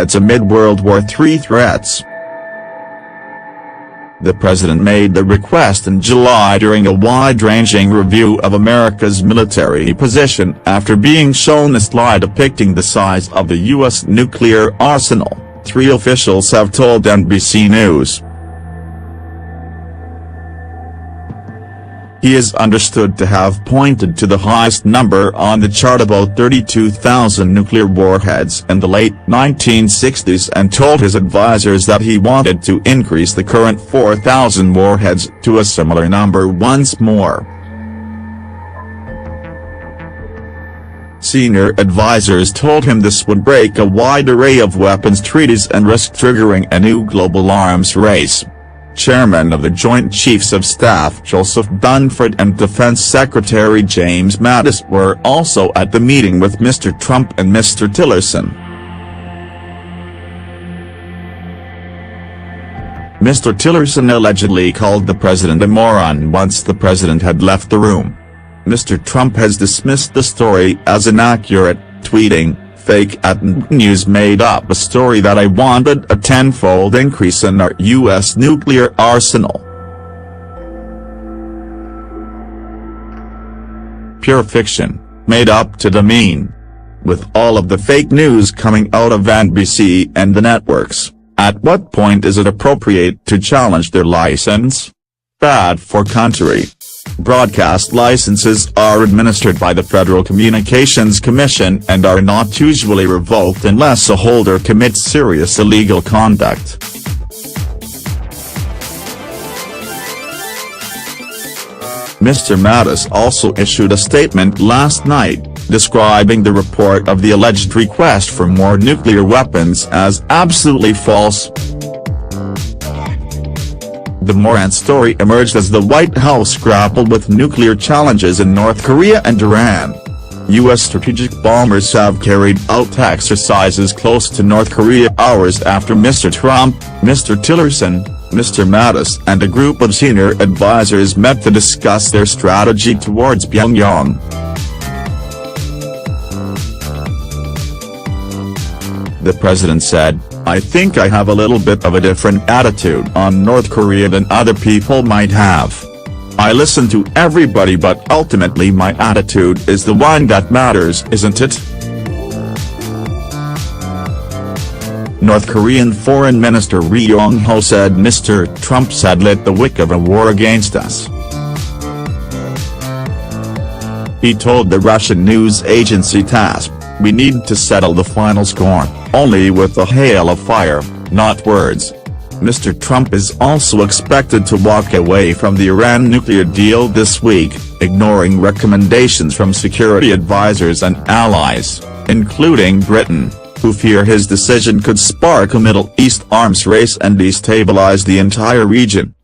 warheads amid World War III threats. The president made the request in July during a wide-ranging review of America's military position after being shown a slide depicting the size of the U.S. nuclear arsenal, 3 officials have told NBC News. He is understood to have pointed to the highest number on the chart, about 32,000 nuclear warheads in the late 1960s, and told his advisers that he wanted to increase the current 4,000 warheads to a similar number once more. Senior advisers told him this would break a wide array of weapons treaties and risk triggering a new global arms race. Chairman of the Joint Chiefs of Staff Joseph Dunford and Defense Secretary James Mattis were also at the meeting with Mr. Trump and Mr. Tillerson. Mr. Tillerson allegedly called the president a moron once the president had left the room. Mr. Trump has dismissed the story as inaccurate, tweeting, "Fake news made up a story that I wanted a tenfold increase in our U.S. nuclear arsenal. Pure fiction, made up to demean." With all of the fake news coming out of NBC and the networks, at what point is it appropriate to challenge their license? Bad for country. Broadcast licenses are administered by the Federal Communications Commission and are not usually revoked unless a holder commits serious illegal conduct. Mr. Mattis also issued a statement last night, describing the report of the alleged request for more nuclear weapons as absolutely false. The MORON story emerged as the White House grappled with nuclear challenges in North Korea and Iran. U.S. strategic bombers have carried out exercises close to North Korea hours after Mr. Trump, Mr. Tillerson, Mr. Mattis and a group of senior advisers met to discuss their strategy towards Pyongyang. The president said, "I think I have a little bit of a different attitude on North Korea than other people might have. I listen to everybody, but ultimately my attitude is the one that matters, isn't it?" North Korean Foreign Minister Ri Yong-ho said Mr. Trump had lit the wick of a war against us. He told the Russian news agency TASS, "We need to settle the final score, only with a hail of fire, not words." Mr. Trump is also expected to walk away from the Iran nuclear deal this week, ignoring recommendations from security advisers and allies, including Britain, who fear his decision could spark a Middle East arms race and destabilize the entire region.